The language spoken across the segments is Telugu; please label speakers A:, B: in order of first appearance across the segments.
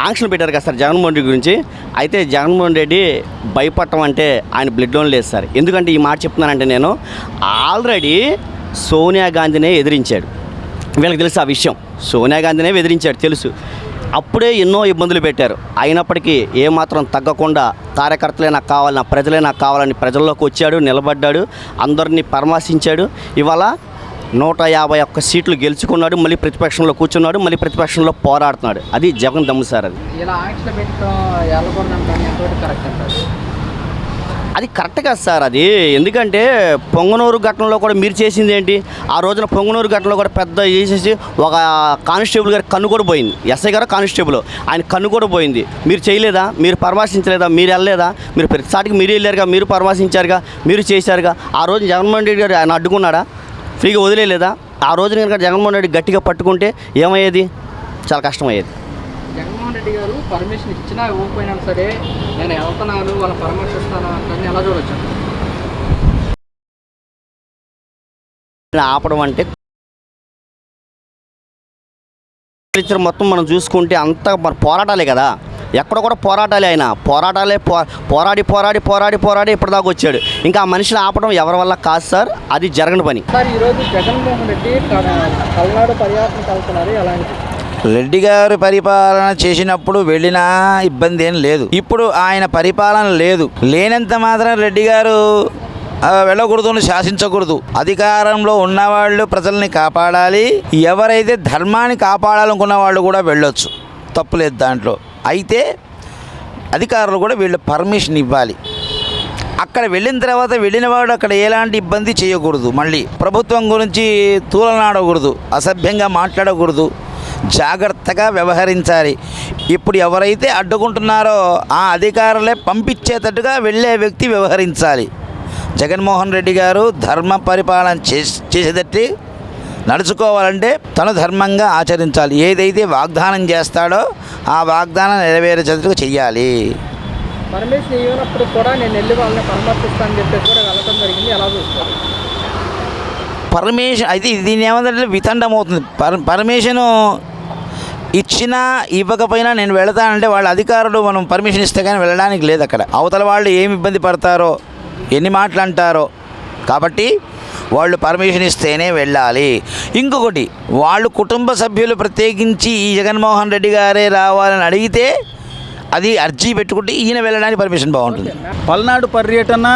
A: ఆంక్షలు పెట్టారు కదా సార్ జగన్మోహన్ రెడ్డి గురించి. అయితే జగన్మోహన్ రెడ్డి భయపడటం అంటే ఆయన బ్లడ్లోనే లేదు సార్. ఎందుకంటే ఈ మాట చెప్తున్నానంటే నేను ఆల్రెడీ సోనియా గాంధీనే ఎదిరించాడు. వీళ్ళకి తెలుసు ఆ విషయం. సోనియా గాంధీనే ఎదిరించాడు తెలుసు. అప్పుడే ఎన్నో ఇబ్బందులు పెట్టారు. అయినప్పటికీ ఏమాత్రం తగ్గకుండా కార్యకర్తలే నాకు కావాలి, నా ప్రజలే నాకు కావాలని ప్రజల్లోకి వచ్చాడు, నిలబడ్డాడు, అందరినీ పరామర్శించాడు. ఇవాళ 151 సీట్లు గెలుచుకున్నాడు. మళ్ళీ ప్రతిపక్షంలో కూర్చున్నాడు, మళ్ళీ ప్రతిపక్షంలో పోరాడుతున్నాడు. అది జగన్ దమ్ము సార్. అది
B: ఇలా ఆంక్షలు పెట్టడం ఎంతవరకు కరెక్ట్ అంటారు?
A: అది కరెక్ట్ కాదు సార్. అది ఎందుకంటే పొంగనూరు ఘటనలో కూడా మీరు చేసింది ఏంటి? ఆ రోజున పొంగనూరు ఘటనలో కూడా పెద్ద చేసేసి ఒక కానిస్టేబుల్ గారి కన్ను కూడా పోయింది. ఎస్ఐ గారు కానిస్టేబుల్, ఆయన కన్ను కూడా పోయింది. మీరు చేయలేదా? మీరు పరామర్శించలేదా? మీరు వెళ్ళలేదా? మీరు ప్రతిసారికి మీరు వెళ్ళారుగా, మీరు పరామర్శించారుగా, మీరు చేశారుగా. ఆ రోజు జగన్మోహన్ రెడ్డి గారు ఆయన అడ్డుకున్నాడా? ఫ్రీగా వదిలేదా? ఆ రోజున కనుక జగన్మోహన్ రెడ్డి గట్టిగా పట్టుకుంటే ఏమయ్యేది? చాలా కష్టమయ్యేది.
B: జగన్మోహన్ రెడ్డి గారు పర్మిషన్ ఇచ్చినా ఇవ్వకపోయినా సరే నేను వెళ్తున్నాను, వాళ్ళ పరామర్శిస్తాను అంటే ఎలా చూడొచ్చు?
A: ఆపడం అంటే మొత్తం మనం చూసుకుంటే అంతా మన పోరాటాలే కదా. ఎక్కడ కూడా పోరాటాలే. ఆయన పోరాటాలే పోరాడి ఇప్పటిదాకా వచ్చాడు. ఇంకా ఆ మనిషిని ఆపడం ఎవరి వల్ల కాదు సార్. అది జరగని పని
B: సార్. ఈరోజు జగన్మోహన్ రెడ్డి పల్నాడు పర్యటనకు వెళ్తున్నారు. ఎలాంటి
C: రెడ్డి గారు పరిపాలన చేసినప్పుడు వెళ్ళినా ఇబ్బంది ఏం లేదు. ఇప్పుడు ఆయన పరిపాలన లేదు. లేనంత మాత్రం రెడ్డి గారు వెళ్ళకూడదు, శాసించకూడదు. అధికారంలో ఉన్నవాళ్ళు ప్రజల్ని కాపాడాలి. ఎవరైతే ధర్మాన్ని కాపాడాలనుకున్న వాళ్ళు కూడా వెళ్ళొచ్చు, తప్పులేదు దాంట్లో. అయితే అధికారులు కూడా వీళ్ళు పర్మిషన్ ఇవ్వాలి. అక్కడ వెళ్ళిన తర్వాత వెళ్ళినవాడు అక్కడ ఎలాంటి ఇబ్బంది చేయకూడదు. మళ్ళీ ప్రభుత్వం గురించి తూలనాడకూడదు, అసభ్యంగా మాట్లాడకూడదు, జాగ్రత్తగా వ్యవహరించాలి. ఇప్పుడు ఎవరైతే అడ్డుకుంటున్నారో ఆ అధికారులే పంపించేటట్టుగా వెళ్ళే వ్యక్తి వ్యవహరించాలి. జగన్మోహన్ రెడ్డి గారు ధర్మ పరిపాలన చేసేటట్టు నడుచుకోవాలంటే తను ధర్మంగా ఆచరించాలి. ఏదైతే వాగ్దానం చేస్తాడో ఆ వాగ్దానం నెరవేర్చేటట్టుగా చెయ్యాలి.
B: పర్మిషన్ ఇవ్వనప్పుడు కూడా నేను వెళ్ళి వాళ్ళని పరామర్శిస్తానని చెప్పేసి కూడా వెళ్ళడం జరిగింది. ఎలా చూస్తారు?
C: పర్మిషన్ అయితే దీన్ని ఏమంటే వితండం అవుతుంది. పర్మిషను ఇచ్చినా ఇవ్వకపోయినా నేను వెళతానంటే వాళ్ళ అధికారులు మనం పర్మిషన్ ఇస్తే కానీ వెళ్ళడానికి లేదు. అక్కడ అవతల వాళ్ళు ఏమి ఇబ్బంది పడతారో, ఎన్ని మాటలు అంటారో, కాబట్టి వాళ్ళు పర్మిషన్ ఇస్తేనే వెళ్ళాలి. ఇంకొకటి, వాళ్ళు కుటుంబ సభ్యులు ప్రత్యేకించి ఈ జగన్మోహన్ రెడ్డి గారే రావాలని అడిగితే అది అర్జీ పెట్టుకుంటే ఈయన వెళ్ళడానికి పర్మిషన్ బాగుంటుంది.
D: పల్నాడు పర్యటన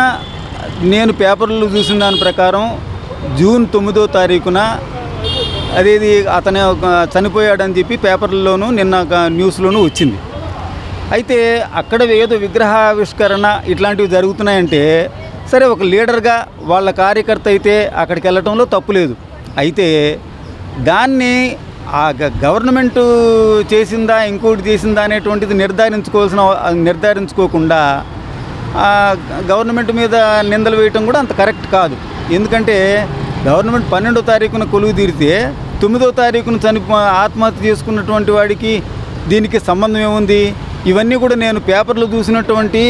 D: నేను పేపర్లు చూసిన దాని ప్రకారం జూన్ 9వ తారీఖున అదేది అతను చనిపోయాడని చెప్పి పేపర్లలోనూ నిన్న న్యూస్లోనూ వచ్చింది. అయితే అక్కడ ఏదో విగ్రహావిష్కరణ ఇట్లాంటివి జరుగుతున్నాయంటే సరే, ఒక లీడర్గా వాళ్ళ కార్యకర్త అయితే అక్కడికి వెళ్ళటంలో తప్పు లేదు. అయితే దాన్ని ఆ గవర్నమెంటు చేసిందా ఇంకోటి చేసిందా అనేటువంటిది నిర్ధారించుకోకుండా గవర్నమెంట్ మీద నిందలు వేయటం కూడా అంత కరెక్ట్ కాదు. ఎందుకంటే గవర్నమెంట్ 12వ తారీఖున కొలువు తీరితే 9వ తారీఖున ఆత్మహత్య చేసుకున్నటువంటి వాడికి దీనికి సంబంధం ఏముంది? ఇవన్నీ కూడా నేను పేపర్లో చూసినటువంటి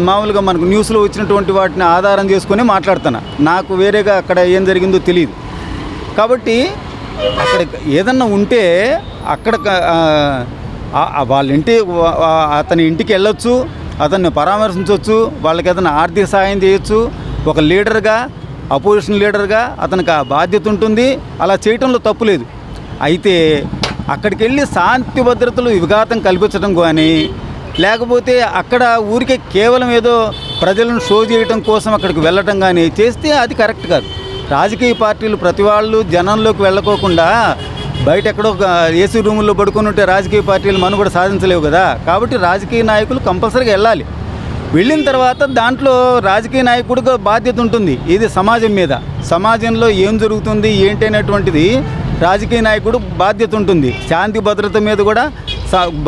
D: మామూలుగా మనకు న్యూస్లో వచ్చినటువంటి వాటిని ఆధారం చేసుకొని మాట్లాడుతాను. నాకు వేరేగా అక్కడ ఏం జరిగిందో తెలియదు. కాబట్టి అక్కడ ఏదన్నా ఉంటే అక్కడ వాళ్ళ అతని ఇంటికి వెళ్ళొచ్చు, అతన్ని పరామర్శించవచ్చు, వాళ్ళకి ఏదైనా ఆర్థిక సహాయం చేయొచ్చు. ఒక లీడర్గా, అపోజిషన్ లీడర్గా అతనికి ఆ బాధ్యత ఉంటుంది. అలా చేయటంలో తప్పు లేదు. అయితే అక్కడికి వెళ్ళి శాంతి భద్రతలు విఘాతం కల్పించడం కానీ, లేకపోతే అక్కడ ఊరికే కేవలం ఏదో ప్రజలను షో చేయడం కోసం అక్కడికి వెళ్ళటం కానీ చేస్తే అది కరెక్ట్ కాదు. రాజకీయ పార్టీలు ప్రతి వాళ్ళు జనంలోకి వెళ్ళకోకుండా బయట ఎక్కడో ఏసీ రూముల్లో పడుకొని ఉంటే రాజకీయ పార్టీలు మనుగడ సాధించలేవు కదా. కాబట్టి రాజకీయ నాయకులు కంపల్సరీగా వెళ్ళాలి. వెళ్ళిన తర్వాత దాంట్లో రాజకీయ నాయకుడిగా బాధ్యత ఉంటుంది. ఇది సమాజం మీద, సమాజంలో ఏం జరుగుతుంది ఏంటి అనేటువంటిది రాజకీయ నాయకుడు బాధ్యత ఉంటుంది. శాంతి భద్రత మీద కూడా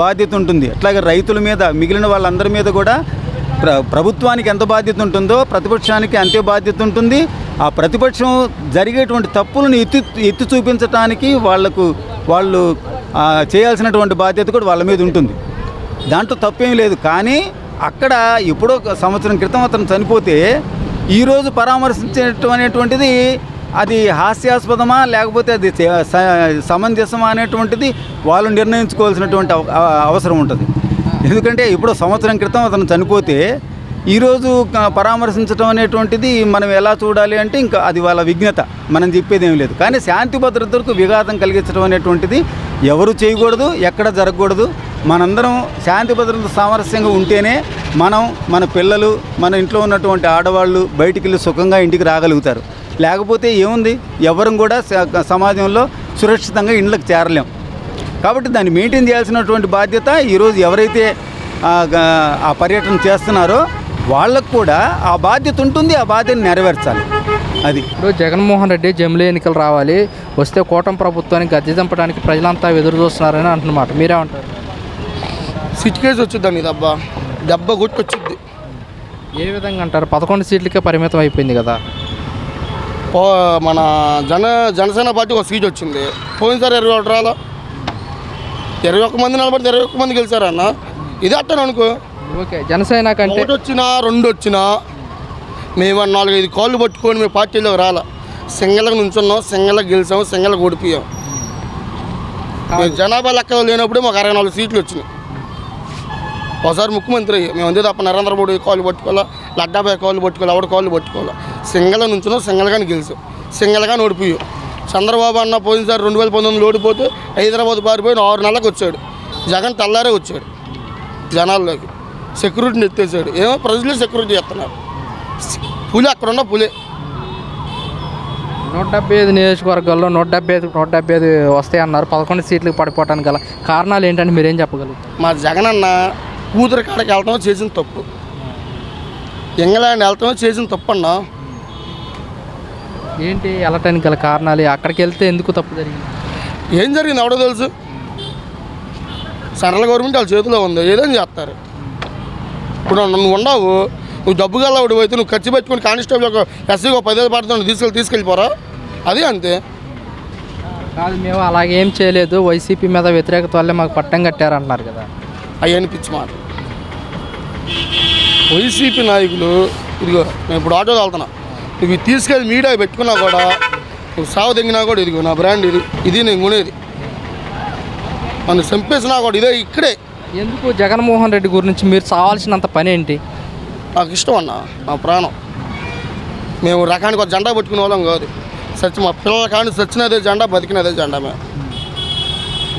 D: బాధ్యత ఉంటుంది. అట్లాగే రైతుల మీద, మిగిలిన వాళ్ళందరి మీద కూడా ప్రభుత్వానికి ఎంత బాధ్యత ఉంటుందో ప్రతిపక్షానికి అంతే బాధ్యత ఉంటుంది. ఆ ప్రతిపక్షం జరిగేటువంటి తప్పులను ఎత్తి చూపించడానికి వాళ్ళు చేయాల్సినటువంటి బాధ్యత కూడా వాళ్ళ మీద ఉంటుంది. దాంట్లో తప్పేం లేదు. కానీ అక్కడ ఎప్పుడో సంవత్సరం క్రితం అతను చనిపోతే ఈరోజు పరామర్శించడం అనేటువంటిది అది హాస్యాస్పదమా లేకపోతే అది సమంజసమా అనేటువంటిది వాళ్ళు నిర్ణయించుకోవాల్సినటువంటి అవసరం ఉంటుంది. ఎందుకంటే ఇప్పుడు సంవత్సరం క్రితం అతను చనిపోతే ఈరోజు పరామర్శించడం అనేటువంటిది మనం ఎలా చూడాలి అంటే ఇంకా అది వాళ్ళ విఘ్నత, మనం చెప్పేది ఏం లేదు. కానీ శాంతి భద్రతలకు విఘాతం కలిగించడం అనేటువంటిది ఎవరు చేయకూడదు, ఎక్కడ జరగకూడదు. మనందరం శాంతి భద్రత సామరస్యంగా ఉంటేనే మనం, మన పిల్లలు, మన ఇంట్లో ఉన్నటువంటి ఆడవాళ్ళు బయటికి వెళ్ళి సుఖంగా ఇంటికి రాగలుగుతారు. లేకపోతే ఏముంది, ఎవరం కూడా సమాజంలో సురక్షితంగా ఇండ్లకు చేరలేం. కాబట్టి దాన్ని మెయింటైన్ చేయాల్సినటువంటి బాధ్యత ఈరోజు ఎవరైతే ఆ పర్యటన చేస్తున్నారో వాళ్ళకు కూడా ఆ బాధ్యత ఉంటుంది, ఆ బాధ్యతను నెరవేర్చాలి. అది
B: ఇప్పుడు జగన్మోహన్ రెడ్డి జమిలీ ఎన్నికలు రావాలి, వస్తే కూటమి ప్రభుత్వానికి గద్దె దింపడానికి ప్రజలంతా ఎదురు చూస్తున్నారని అంటున్నమాట, మీరేమంటారు?
E: సిచ్యుకేషన్ వచ్చిందండి, దెబ్బ గుర్తొచ్చింది.
B: ఏ విధంగా అంటారు? 11 సీట్లకే పరిమితం అయిపోయింది కదా.
E: మన జనసేన పార్టీ ఒక సీట్ వచ్చింది, పోయినసారి 21 రాలా, 21 మంది నిలబడితే 21 మంది గెలిచారు అన్న. ఇది అట్టను అనుకో.
B: ఓకే, జనసేన కంటే
E: 1 వచ్చినా 2 వచ్చినా మేము 4-5 కాళ్ళు పట్టుకొని మేము పార్టీలోకి రాలా. సింగల్గా నుంచున్నాం, సింగల్గా గెలిచాము, సింగల్గా ఓడిపోయాం. మేము జనాభా లెక్క లేనప్పుడే మాకు 64 సీట్లు వచ్చినాయి. ఒకసారి ముఖ్యమంత్రి మేము అంతే తప్ప నరేంద్ర మోడీ కాళ్ళు పట్టుకోవాలా, లడ్డాబాయ్ కాళ్ళు పట్టుకోవాలి, ఎవడ కాళ్ళు పట్టుకోవాలా. సింగల్గా నుంచున్నాం, సింగల్గానే గెలిచాం, సింగల్గానే ఓడిపోయాం. చంద్రబాబు అన్న పోయినసారి 2019 ఓడిపోతే హైదరాబాద్ పారిపోయి 6 నెలలకు వచ్చాడు. జగన్ తెల్లారే వచ్చాడు జనాల్లోకి, సెక్యూరిటీని ఎత్తేసాడు. ఏమో ప్రజలు సెక్యూరిటీ చేస్తున్నారు. పులి అక్కడున్న పులి.
B: 175 నియోజకవర్గాల్లో 175 వస్తాయి అన్నారు. 11 సీట్లకు పడిపోవటానికి గల కారణాలు ఏంటంటే మీరేం చెప్పగలుగుతారు?
E: మా జగన్ అన్న కూతురు కాడకి వెళ్తామో చేసిన తప్పు, ఇంగ్లాండ్ వెళ్తామో చేసిన తప్పు అన్నా.
B: ఏంటి వెళ్ళటానికి గల కారణాలు? అక్కడికి వెళ్తే ఎందుకు తప్పు జరిగింది?
E: ఏం జరిగింది ఎవడో తెలుసు. సెంట్రల్ గవర్నమెంట్ వాళ్ళ చేతిలో ఉంది, ఏదైనా చేస్తారు. ఇప్పుడు నువ్వు ఉండవు, నువ్వు డబ్బు గల్లవాడు అయితే నువ్వు ఖర్చు పెట్టుకుని కానిస్టేబుల్ ఒక ఎస్సీకి 10,000 పడుతుంది తీసుకెళ్ళిపోరా, అది అంతే
B: కాదు. మేము అలాగేం చేయలేదు, వైసీపీ మీద వ్యతిరేకత వల్లే మాకు పట్టం కట్టారు అంటున్నారు కదా.
E: అవన్నీ పిచ్చి మాట. వైసీపీ నాయకులు ఇదిగో నేను ఇప్పుడు ఆటోలో వెళ్తున్నా, నువ్వు తీసుకెళ్ళి మీడియా పెట్టుకున్నా కూడా, నువ్వు సాగు తెంగినా కూడా ఇదిగో నా బ్రాండ్ ఇది నేను కొనేది, నన్ను చంపేసినా కూడా ఇదే ఇక్కడే.
B: ఎందుకు జగన్మోహన్ రెడ్డి గురించి మీరు చావాల్సినంత పని ఏంటి?
E: నాకు ఇష్టం అన్న, నా ప్రాణం. మేము రకానికి ఒక జెండా పట్టుకునే వాళ్ళం కాదు. మా పిల్లల కానీ సచ్చినదే జెండా, బతికినదే జెండా. మేము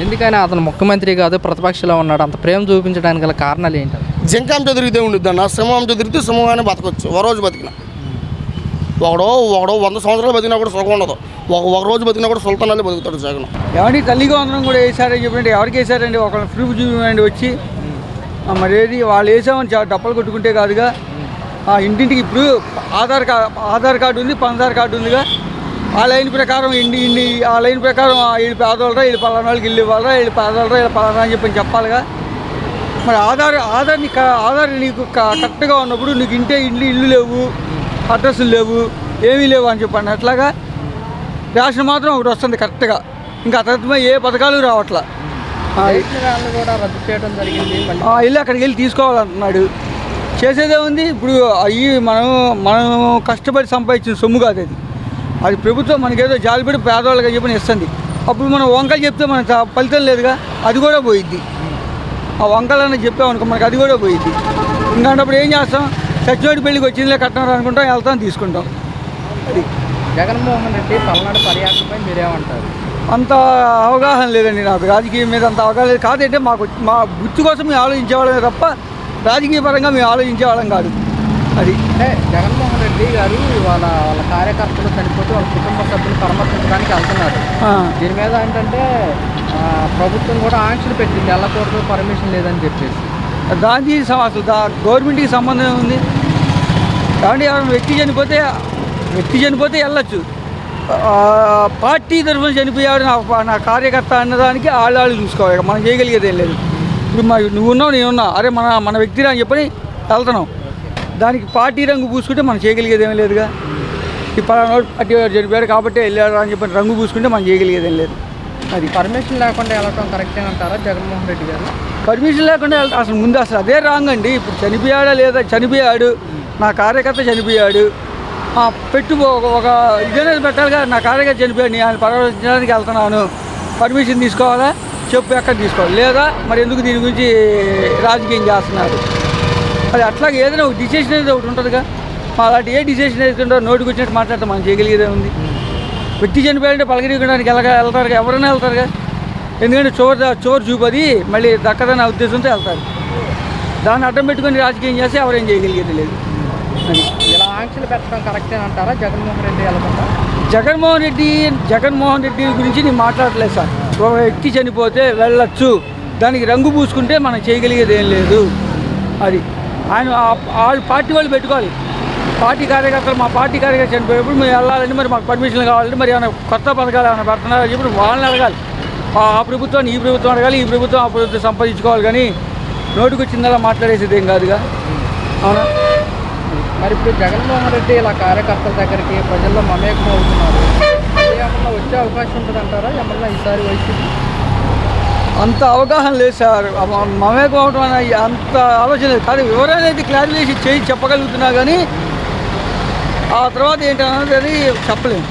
B: ఎందుకైనా అతను ముఖ్యమంత్రి కాదు, ప్రతిపక్షంలో ఉన్నాడు, అంత ప్రేమ చూపించడానికి గల కారణాలు ఏంటి?
E: జింకాంతో తిరిగితే ఉండిద్ది అన్న, సింహంతో తిరిగితే సింహంగానే బతకొచ్చు. ఒక రోజు బతికిన ఒకడో 100 సంవత్సరాలు బతికినా కూడా సుఖం ఉండదు. ఒక రోజు బతికినా కూడా సుల్తానాలే బతుకుతాడు జగన్.
F: ఎవరికి తల్లిగా అందరం కూడా వేసారని చెప్పండి, ఎవరికి వేసారండి? ఒకళ్ళ ప్రూఫ్ చూపించండి వచ్చి. మరి ఏది వాళ్ళు వేసామని డప్పలు కొట్టుకుంటే కాదుగా. ఇంటింటికి ఇప్పుడు ఆధార్ కార్డు ఉంది, పందార్ కార్డు ఉందిగా. ఆ లైన్ ప్రకారం ఆ లైన్ ప్రకారం వీళ్ళు పేదవాళ్ళరా, వీళ్ళు పలానా వాళ్ళకి ఇల్లు ఇవ్వాలరా, వీళ్ళు పేదవాళ్ళరా, వీళ్ళు పలానా అని చెప్పని చెప్పాలిగా. మరి ఆధార్ నీకు కరెక్ట్గా ఉన్నప్పుడు నీకు ఇల్లు లేవు, అడ్రస్లు లేవు, ఏమీ లేవు అని చెప్పండి. అట్లాగా రేషన్ మాత్రం ఒకటి వస్తుంది కరెక్ట్గా, ఇంకా తర్వాత ఏ పథకాలు రావట్లా.
B: కూడా రద్దు చేయడం జరిగింది.
F: వెళ్ళి అక్కడికి వెళ్ళి తీసుకోవాలంటున్నాడు. చేసేదే ఉంది. ఇప్పుడు అవి మనం కష్టపడి సంపాదించిన సొమ్ము కాదు అది ప్రభుత్వం మనకేదో జాలిపడి పేదవాళ్ళకి చెప్పని ఇస్తుంది. అప్పుడు మనం వంకలు చెప్తే మనకు ఫలితం లేదుగా, అది కూడా పోయిద్ది. ఆ వంకలన్నీ చెప్పామనుకో మనకు అది కూడా పోయిద్ది. ఇంకంటప్పుడు ఏం చేస్తాం? చచ్చినోడి పెళ్ళికి వచ్చిందిలే కట్టినారు అనుకుంటాం, వెళ్తాం, తీసుకుంటాం. అది
B: జగన్మోహన్ రెడ్డి పల్నాడు పర్యటనపై మీరేమంటారు?
F: అంత అవగాహన లేదండి నాకు, రాజకీయం మీద అంత అవగాహన లేదు. కాదంటే మా గుర్తు కోసం మేము ఆలోచించేవాళ్ళమే తప్ప రాజకీయ పరంగా మేము ఆలోచించేవాళ్ళం కాదు. అది
B: అంటే జగన్మోహన్ రెడ్డి గారు వాళ్ళ కార్యకర్తలు చనిపోతే వాళ్ళ కుటుంబ సభ్యులు పరామర్శించడానికి వెళ్తున్నారు. దీని మీద ఏంటంటే ప్రభుత్వం కూడా ఆంక్షలు పెట్టింది, వెళ్ళకూడదు, పర్మిషన్ లేదని చెప్పేసి.
F: దానికి అసలు గవర్నమెంట్కి సంబంధం ఉంది. కాబట్టి ఎవరైనా వ్యక్తి చనిపోతే వెళ్ళచ్చు. పార్టీ తరఫున చనిపోయాడు నా కార్యకర్త అన్నదానికి వాళ్ళు చూసుకోవాలి. మనం చేయగలిగేది ఏం లేదు. ఇప్పుడు నువ్వు ఉన్నావు, నేనున్నా, అరే మన వ్యక్తిరా అని చెప్పని వెళ్తున్నాం. దానికి పార్టీ రంగు పూసుకుంటే మనం చేయగలిగేది ఏమీ లేదుగా. ఈ పలానా పార్టీ చనిపోయాడు కాబట్టి వెళ్ళాడు అని చెప్పి రంగు పూసుకుంటే మనం చేయగలిగేది ఏం లేదు. అది
B: పర్మిషన్ లేకుండా వెళ్ళటం కరెక్టే అంటారా జగన్మోహన్ రెడ్డి గారు?
F: పర్మిషన్ లేకుండా అసలు ముందు అదే రాంగ్ అండి. ఇప్పుడు చనిపోయాడా లేదా? చనిపోయాడు, నా కార్యకర్త చనిపోయాడు, పెట్టు ఒక ఇదనేది పెట్టాలిగా. నా కార్యకర్త చనిపోయాడు, ఆయన పరామర్శించడానికి వెళ్తున్నాను, పర్మిషన్ తీసుకోవాలా, చెప్పు ఎక్కడ తీసుకోవాలి, లేదా మరి ఎందుకు దీని గురించి రాజకీయం చేస్తున్నారు. అది అట్లాగే ఏదైనా ఒక డిసిషన్ అనేది ఒకటి ఉంటుందిగా. అలాంటి ఏ డిసిషన్ వేసుకుంటారో నోటికి వచ్చినట్టు మాట్లాడితే మనం చేయగలిగేదే ఉంది. వ్యక్తి చనిపోయాలంటే పలకరించడానికి వెళ్తారుగా, ఎవరైనా వెళ్తారుగా. ఎందుకంటే చోరు చూపది మళ్ళీ దక్కదన్న ఉద్దేశంతో వెళ్తారు. దాన్ని అడ్డం పెట్టుకొని రాజకీయం చేస్తే ఎవరేం చేయగలిగేది లేదు. అది
B: ఇలా ఆంక్షలు పెట్టడం కరెక్టే అంటారా జగన్మోహన్ రెడ్డి వెళ్ళకుండా?
F: జగన్మోహన్ రెడ్డి గురించి నేను మాట్లాడలేదు సార్. ఒక వ్యక్తి చనిపోతే వెళ్ళొచ్చు, దానికి రంగు పూసుకుంటే మనం చేయగలిగేది ఏం లేదు. అది ఆయన వాళ్ళు పార్టీ వాళ్ళు పెట్టుకోవాలి. పార్టీ కార్యకర్తలు, మా పార్టీ కార్యకర్త చనిపోయేప్పుడు మేము వెళ్ళాలంటే మరి మాకు పర్మిషన్లు కావాలంటే మరి ఏమైనా కొత్త పథకాలు ఏమైనా పెడుతున్నారని చెప్పి వాళ్ళని అడగాలి. ఆ ప్రభుత్వాన్ని ఈ ప్రభుత్వం అడగాలి, ఈ ప్రభుత్వం ఆ ప్రభుత్వం సంపాదించుకోవాలి. కానీ నోటికి వచ్చిందలా మాట్లాడేసేది ఏం కాదుగా. అవునా?
B: మరి ఇప్పుడు జగన్మోహన్ రెడ్డి ఇలా కార్యకర్తల దగ్గరికి ప్రజల్లో మమేకం అవుతున్నారు, ఏమన్నా వచ్చే అవకాశం ఉంటుంది అంటారా ఏమన్నా ఈసారి వైసీపీ?
F: అంత అవగాహన లేదు సార్. మమేకం అవడం అనే అంత ఆలోచన లేదు. కానీ వివరణ అయితే క్లారిఫికేషన్ చేసి చెప్పగలుగుతున్నా, కానీ ఆ తర్వాత ఏంటన్నది చెప్పలేము.